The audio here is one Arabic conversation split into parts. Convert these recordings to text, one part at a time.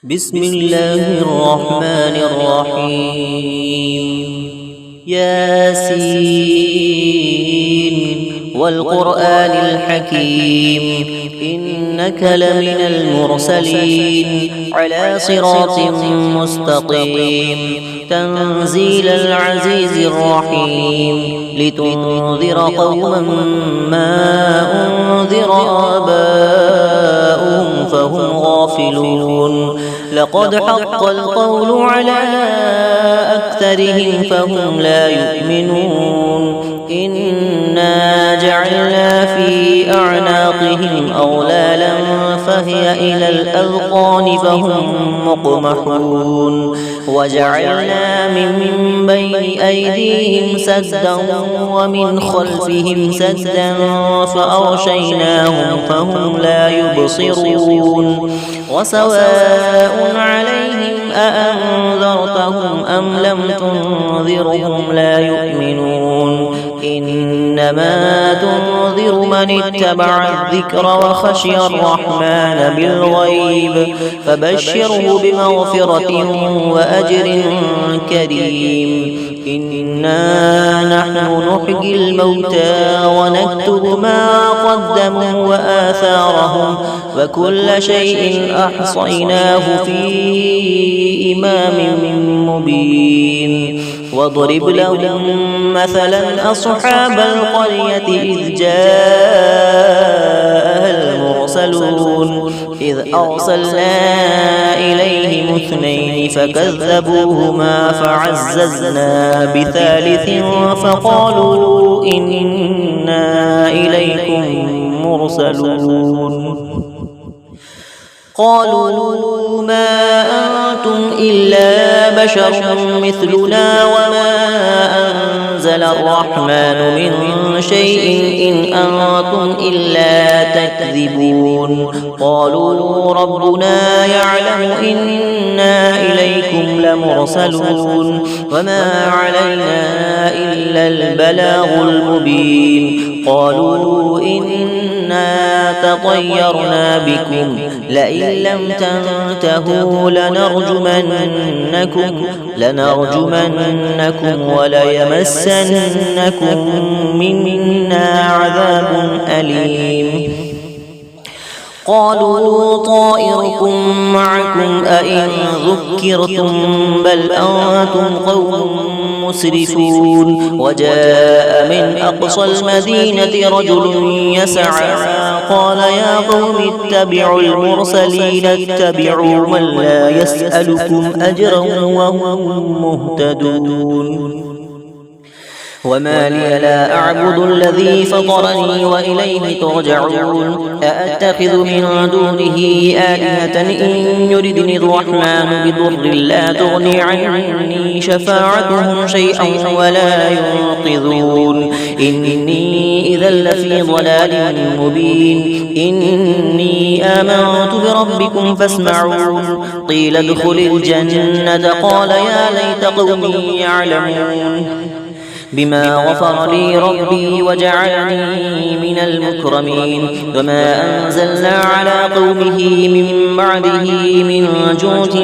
بسم الله الرحمن الرحيم ياسين والقرآن الحكيم إنك لمن المرسلين على صراط مستقيم تنزيل العزيز الرحيم لتنذر قوما ما أنذر آباؤهم فهم غافلون لقد حق القول على أكثرهم فهم لا يؤمنون إنا جعلنا في أعناقهم أغلالا فهي إلى الأذقان فهم مقمحون وجعلنا من بين أيديهم سدا ومن خلفهم سدا فأغشيناهم فهم لا يبصرون وسواء عليهم أأنذرتهم أم لم تنذرهم لا يؤمنون إنما تنذر من اتبع الذكر وخشي الرحمن بالغيب فبشره بمغفرة وأجر كريم إنا نحن نحيي الموتى ونكتب ما قدموا وآثارهم وكل شيء أحصيناه في إمام مبين واضرب لهم مثلا أصحاب القرية إذ جاءها المرسلون إذ أرسلنا إليهم اثنين فكذبوهما فعززنا بثالث فقالوا إنا إليكم مرسلون قالوا ما أنتم إلا بشر مثلنا وما أنزل الرحمن من شيء إن أنتم إلا تكذبون قالوا ربنا يعلم إنا إليكم لمرسلون وما علينا إلا البلاغ المبين قالوا إنا تطيرنا بكم لئن لم تنتهوا لنرجمنكم وليمسنكم منا عذاب أليم قالوا طائركم معكم أئن ذكرتم بل أنتم قوم مسرفون وجاء من أقصى المدينة رجل يسعى قال يا قوم اتبعوا المرسلين اتبعوا من لا يسألكم أجرا وهم مهتدون وما لي لا أعبد الذي فطرني وإليه ترجعون أأتخذ من دونه آلهة إن يردني الرحمن بضر لا تغني عني شفاعتهم شيئا ولا ينقذون إني إذا لفي ضلال مبين إني آمنت بربكم فاسمعون قيل ادخل الجنة قال يا ليت قومي يعلمون بما غفر لي ربي وجعلني من المكرمين وما أنزلنا على قومه من بعده من جود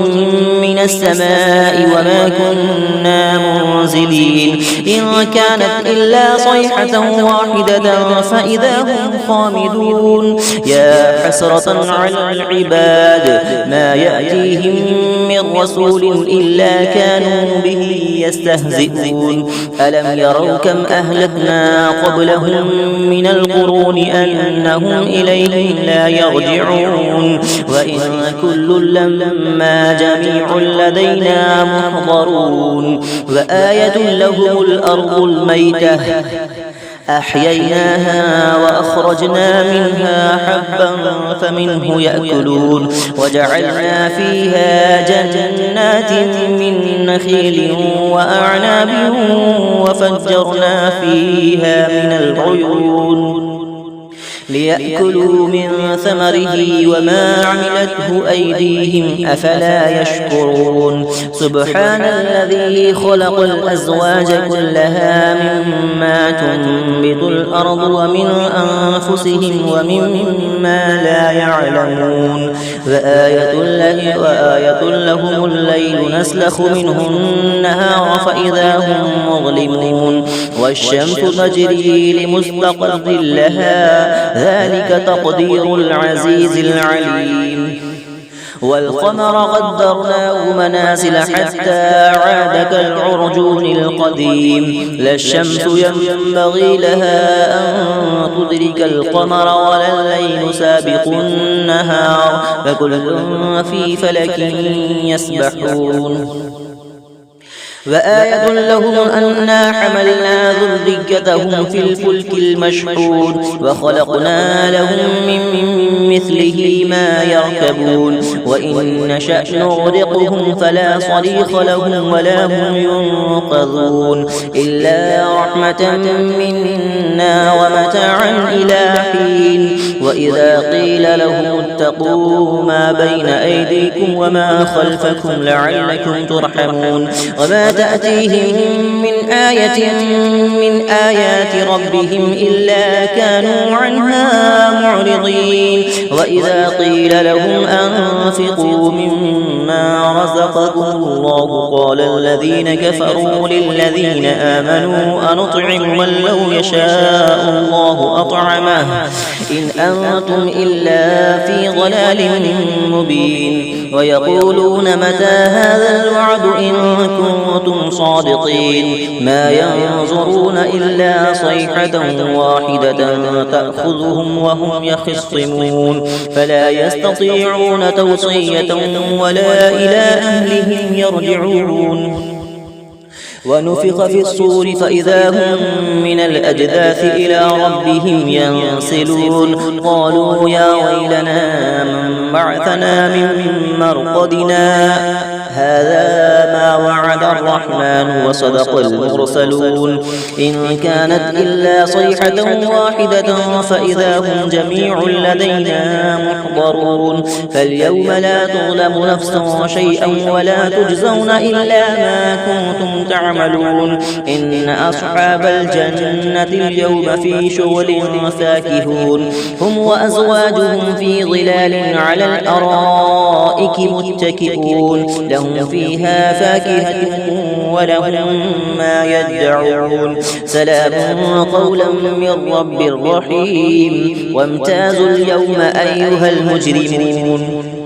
من السماء وما كنا منزلين إن كانت إلا صيحة واحدة فإذا هم خامدون يا حسرة على العباد ما يأتيهم من رسول إلا كانوا به يستهزئون ألم يروا كم أهلكنا قبلهم من القرون أنهم إليهم لا يرجعون وإن كل لما جميع لدينا محضرون وآية لهم الأرض الميتة أحييناها وأخرجنا منها حبا فمنه يأكلون وجعلنا فيها جنات من نخيل وأعناب وفجرنا فيها من العيون ليأكلوا من ثمره وما عملته أيديهم أفلا يشكرون سبحان الذي خلق الأزواج كلها مما تنبت الأرض ومن أنفسهم ومما لا يعلمون وآية لهم الليل نسلخ منه النهار فإذا هم مظلمون والشمس تجري لمستقر لها ذلك تقدير العزيز العليم والقمر قدرناه منازل حتى عاد كالعرجون القديم لا الشمس ينبغي لها أن تدرك القمر ولا الليل سابق النهار فكل في فلك يسبحون وآية لهم أنا حملنا ذريتهم في الفلك المشحون وخلقنا لهم من مثله ما يركبون وإن نشأ نغرقهم فلا صريخ لهم ولا هم ينقذون إلا رحمة منا ومتاعا إلى حين وإذا قيل لهم اتقوا ما بين أيديكم وما خلفكم لعلكم ترحمون وما تأتيهم من آية من آيات ربهم إلا كانوا عنها معرضين وإذا قيل لهم أنفقوا مما رزقكم الله قال الذين كفروا للذين آمنوا أنطعم من لو يشاء الله أطعمه إن أنتم إلا في ضلال مبين ويقولون متى هذا الوعد إن كنتم صادقين ما ينظرون إلا صيحة واحدة تأخذهم وهم يخصمون فلا يستطيعون توصية ولا إلى أهلهم يرجعون ونفخ في الصور فإذا هم من الأجداث إلى ربهم ينسلون قالوا يا ويلنا من بعثنا من مرقدنا هذا ما وعد الرحمن وصدق المرسلون إن كانت إلا صيحة واحدة فإذا هم جميع لدينا محضرون فاليوم لا تظلم نفس شيئا ولا تجزون إلا ما كنتم تعملون إن أصحاب الجنة اليوم في شغل فاكهون هم وأزواجهم في ظلال على الأرائك متكئون لهم فيها فاكهة ولهم ما يدعون سلام قولا من رب رحيم وامتازوا اليوم أيها المجرمون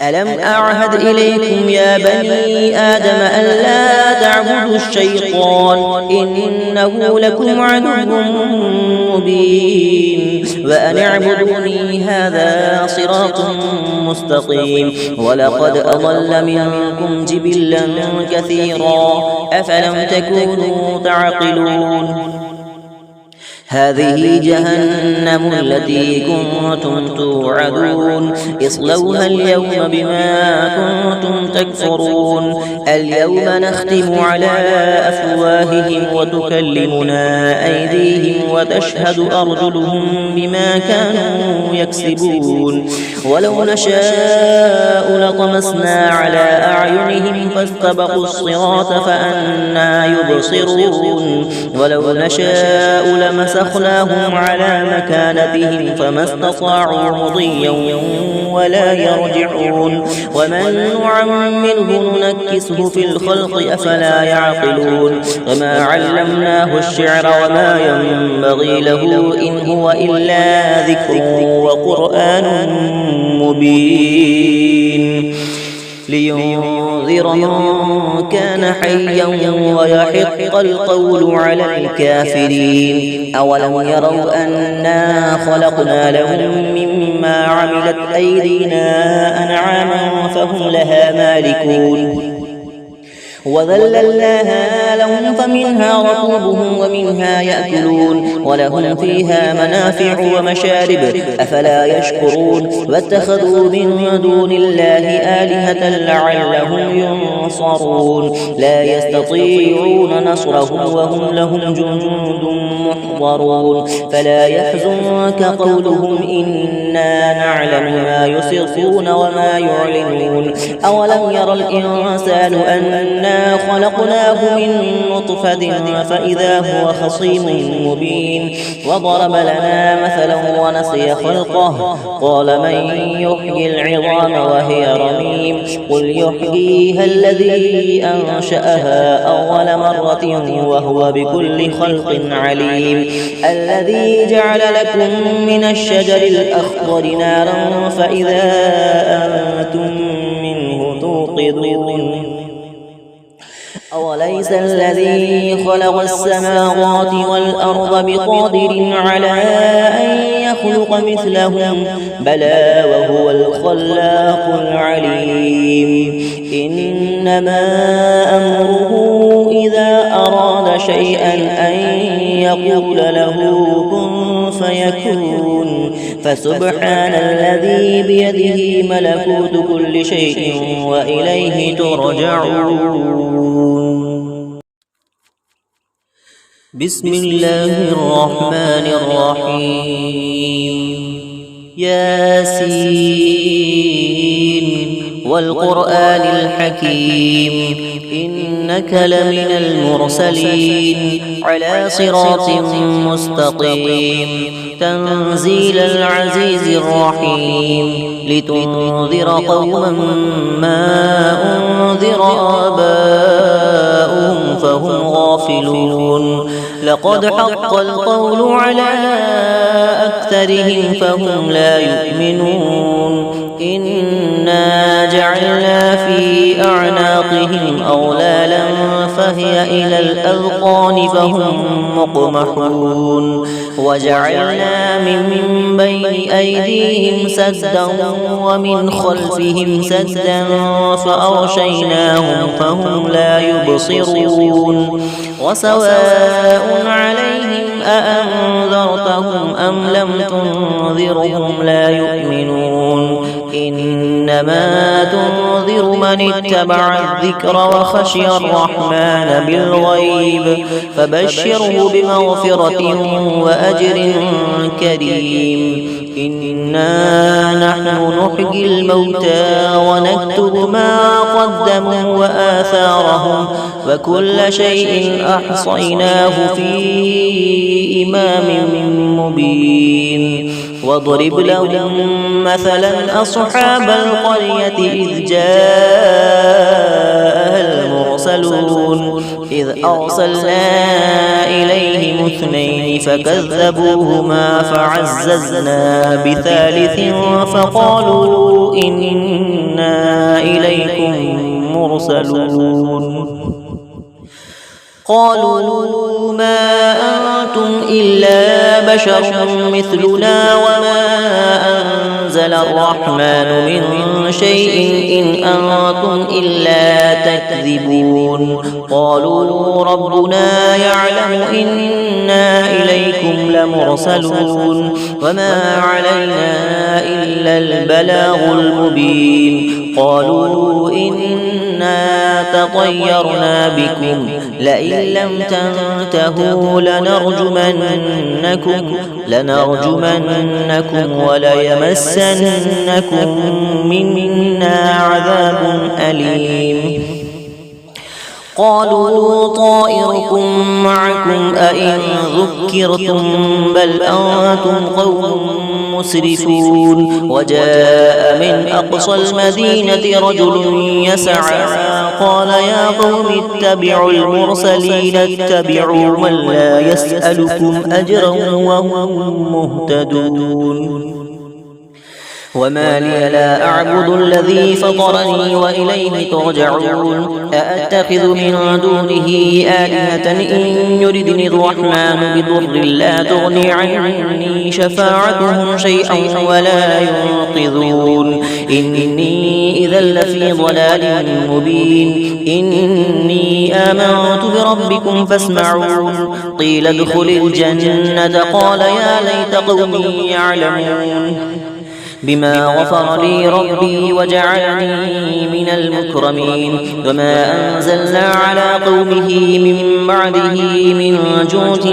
ألم أعهد إليكم يا بني آدم ألا تعبدوا الشيطان إنه لكم عدو مبين وأن اعبدوني هذا صراط مستقيم ولقد أضل منكم جبلا كثيرا أفلم تكونوا تعقلون هذه جهنم التي كنتم توعدون اصلوها اليوم بما كنتم تكفرون اليوم نختم على أفواههم وتكلمنا أيديهم وتشهد أرجلهم بما كانوا يكسبون ولو نشاء لطمسنا على أعينهم فاستبقوا الصراط فأنى يبصرون ولو نشاء لمسخناهم على مكانتهم فما استطاعوا مضيا ولا يرجعون ومن نعمره ننكسه في الخلق أفلا يعقلون وما علمناه الشعر وما ينبغي له إن هو إلا ذكر وقرآن مبين لينذر من كان حيا ويحق القول على الكافرين أولم يروا أنا خلقنا لهم مما عملت أيدينا أنعاما فهم لها مالكون وذللناها لهم فمنها ركوبهم ومنها يأكلون ولهم فيها منافع ومشارب أفلا يشكرون واتخذوا من دون الله آلهة لعلهم ينصرون لا يستطيعون نصرهم وهم لهم جند محضرون فلا يحزنك قولهم إنا نعلم ما يسرون وما يعلنون أولم ير الإنسان أنا خلقناه من نطفة فإذا هو خصيم مبين وضرب لنا مثلا ونسي خلقه قال من يحيي العظام وهي رميم قل يحييها الذي أنشأها أول مرة وهو بكل خلق عليم الذي جعل لكم من الشجر الأخضر نارا فإذا أنتم منه توقدون أوليس الذي خلق السماوات والأرض بقادر على أن يخلق مثلهم بلى وهو الخلاق العليم إنما أمره إذا أراد شيئا أن يقول له كن فيكون فسبحان الذي بيده ملكوت كل شيء وإليه ترجعون بسم الله الرحمن الرحيم ياسين والقرآن الحكيم إنك لمن المرسلين على صراط مستقيم تنزيل العزيز الرحيم لتنذر قوما ما أنذر آباؤهم فهم غافلون لقد حق القول على أكثرهم فهم لا يؤمنون إنا جعلنا في أعناقهم أغلالا فهي إلى الأذقان فهم مقمحون وجعلنا من بين أيديهم سدا ومن خلفهم سدا فأغشيناهم فهم لا يبصرون وسواء عليهم أأنذرتهم أم لم تنذرهم لا يؤمنون إنما تنذر من اتبع الذكر وخشي الرحمن بالغيب فبشره بمغفرة وأجر كريم إنا نحن نحيي الموتى ونكتب ما قدموا وآثارهم وكل شيء أحصيناه في إمام مبين واضرب لهم مثلا أصحاب القرية إذ جاءها المرسلون إذ أرسلنا إليهم اثنين فكذبوهما فعززنا بثالث فقالوا إنا إليكم مرسلون قالوا ما أنتم إلا بشر مثلنا وما أنزل الرحمن من شيء إن أنتم إلا تكذبون قالوا ربنا يعلم إنا إليكم لمرسلون وما علينا إلا البلاغ المبين قالوا إنا تطيرنا بكم لئن لم تنتهوا لنرجمنكم وليمسنكم منا عذاب أليم قالوا طائركم معكم أئن ذكرتم بل أنتم قوم مسرفون وجاء من أقصى المدينة رجل يسعى قال يا قوم اتبعوا المرسلين اتبعوا من لا يسألكم أجرا وهم مهتدون وما لي لا أعبد الذي فطرني وإليه ترجعون أأتخذ من دونه آلهة إن يردني الرحمن بضر لا تغني عني شفاعتهم شيئا ولا ينقذون إني إذا لفي ضلال مبين إني آمنت بربكم فاسمعون قيل ادخل الجنة قال يا ليت قومي يعلمون بما غفر لي ربي وجعلني من المكرمين وما أنزلنا على قومه من بعده من جود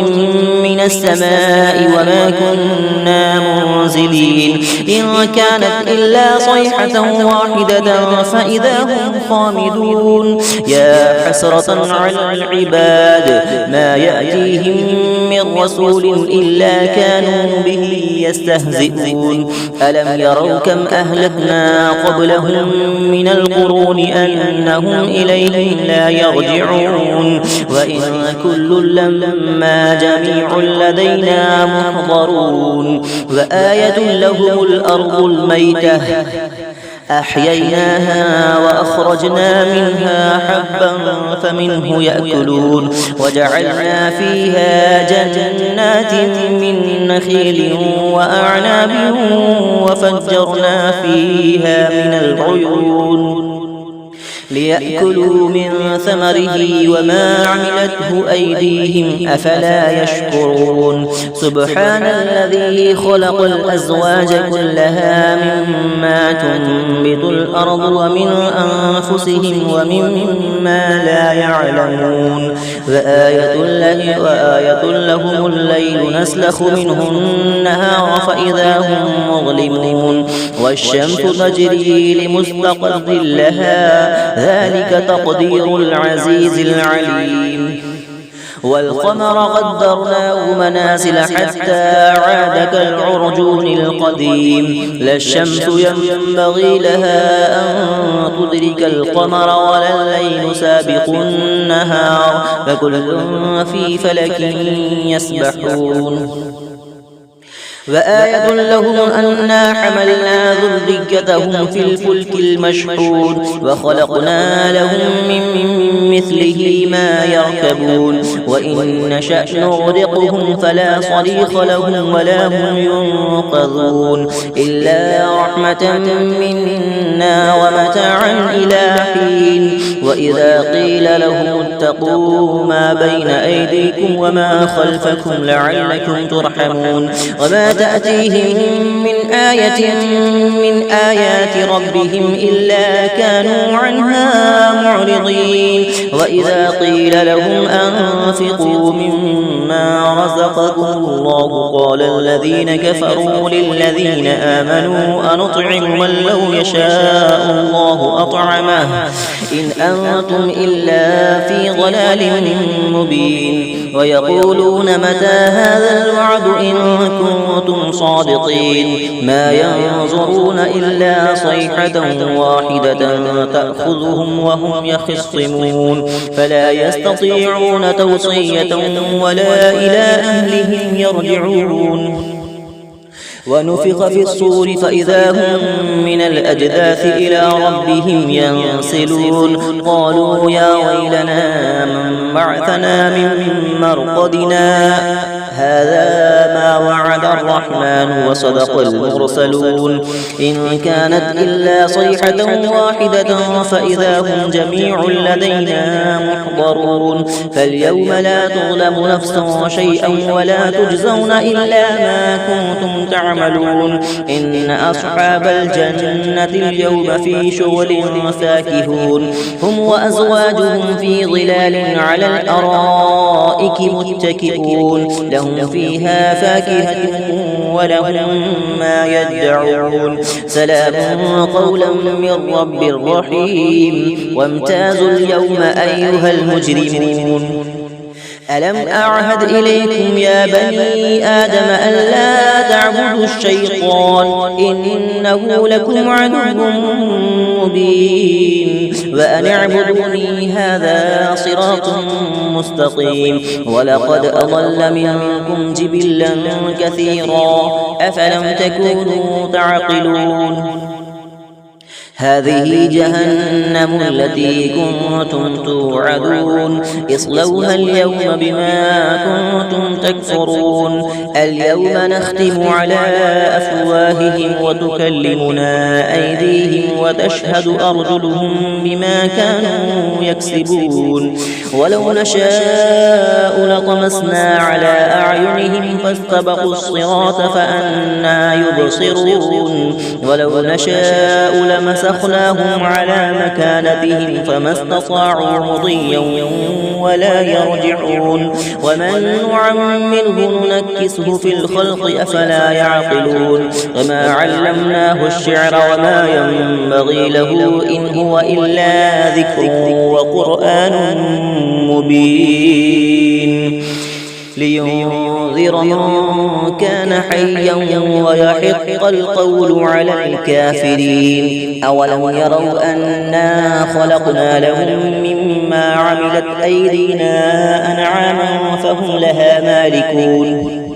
من السماء وما كنا منزلين إن كانت إلا صيحة واحدة فإذا هم خامدون يا حسرة على العباد ما يأتيهم من رسول إلا كانوا به يستهزئون ألم يروا كم أهلكنا قبلهم من القرون أنهم إليهم لا يرجعون وإن كل لما جميع لدينا محضرون وآية لهم الأرض الميتة أحييناها وأخرجنا منها حبا فمنه يأكلون وجعلنا فيها جنات من نخيل وأعناب وفجرنا فيها من العيون ليأكلوا من ثمره وما عملته أيديهم أفلا يشكرون سبحان الذي خلق الأزواج كلها مما تنبت الأرض ومن أنفسهم ومما لا يعلمون وآية لهم الليل نسلخ منه النهار فإذا هم مظلمون والشمس تجري لمستقر لها ذلك تقدير العزيز العليم والقمر قدرناه منازل حتى عاد كالعرجون القديم لا الشمس ينبغي لها أن تدرك القمر ولا الليل سابق النهار فكل في فلك يسبحون وآية لهم أنا حملنا ذريتهم في الفلك المشحون وخلقنا لهم من مثله ما يركبون وإن نشأ نغرقهم فلا صريخ لهم ولا هم ينقذون إلا رحمة منا ومتاعا إلى حين وإذا قيل لهم اتقوا ما بين أيديكم وما خلفكم لعلكم ترحمون وما تأتيهم من آية من آيات ربهم إلا كانوا عنها معرضين وإذا قيل لهم أنفقوا مما رزقكم الله قال الذين كفروا للذين آمنوا أنطعم من لو يشاء الله أطعمه إن أنتم إلا في ضلال مبين ويقولون متى هذا الوعد إن كنتم صادقين ما ينظرون إلا صيحة واحدة تأخذهم وهم يخصمون فلا يستطيعون توصية ولا إلى أهلهم يرجعون ونفخ في الصور فإذا هم من الأجداث إلى ربهم ينسلون قالوا يا ويلنا من بعثنا من مرقدنا هذا ما وعد الرحمن وصدق المرسلون إن كانت إلا صيحة واحدة فإذا هم جميع لدينا محضرون فاليوم لا تظلم نفس شيئا ولا تجزون إلا ما كنتم تعملون إن أصحاب الجنة اليوم في شغل فاكهون هم وأزواجهم في ظلال على الأرائك متكئون لهم فيها فاكهة ولهم ما يدعون سلام قولا من رب رحيم وامتازوا اليوم أيها المجرمون ألم أعهد إليكم يا بني آدم ألا تعبدوا الشيطان إنه لكم عدو مبين وأن اعبدوني هذا صراط مستقيم ولقد أضل منكم جبلا كثيرا أفلم تكونوا تعقلون هذه جهنم التي كنتم توعدون اصلوها اليوم بما كنتم تكفرون اليوم نختم على أفواههم وتكلمنا أيديهم وتشهد أرجلهم بما كانوا يكسبون ولو نشاء لطمسنا على أعينهم فاستبقوا الصراط فأنى يبصرون ولو نشاء لمسخناهم على مكانتهم فما استطاعوا مضيا ولا يرجعون ومن نعمره ننكسه في الخلق أفلا يعقلون وما علمناه الشعر وما ينبغي له إن هو إلا ذكر وقرآن مبين لينذر من كان حيا ويحق القول على الكافرين أولم يروا أنا خلقنا لهم مما عملت أيدينا أنعاما فهم لها مالكون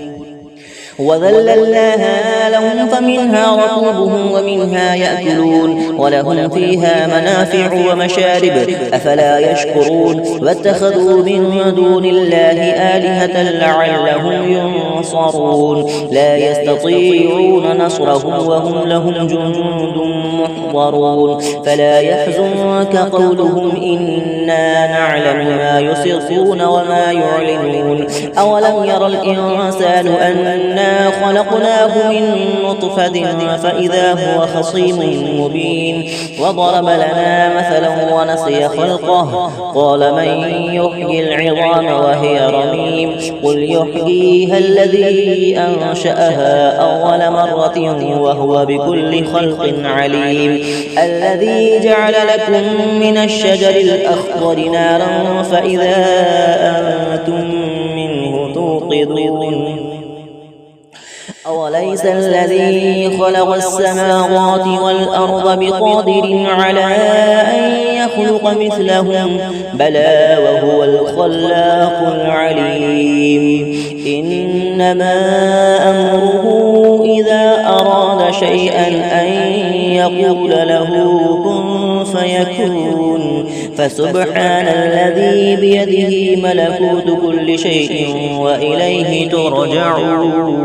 وذللناها لهم فمنها ركوبهم ومنها يأكلون ولهم فيها منافع ومشارب أفلا يشكرون واتخذوا من دون الله آلهة لعلهم ينصرون لا يستطيعون نصرهم وهم لهم جند محضرون فلا يحزنك قولهم إنا نعلم ما يسرون وما يعلنون أولم يرى الإنسان أنا خلقناه من نطفة فإذا هو خصيم مبين وضرب لنا مثلا ونسي خلقه قال من يحيي العظام وهي رميم قل يحييها الذي أنشأها أول مرة وهو بكل خلق عليم الذي جعل لكم من الشجر الأخضر نارا فإذا أنتم منه توقدون أوليس الذي خلق السماوات والأرض بقادر على أن يخلق مثلهم بلى وهو الخلاق العليم إنما أمره إذا أراد شيئا أن يقول له كن فيكون فسبحان الذي بيده ملكوت كل شيء وإليه ترجعون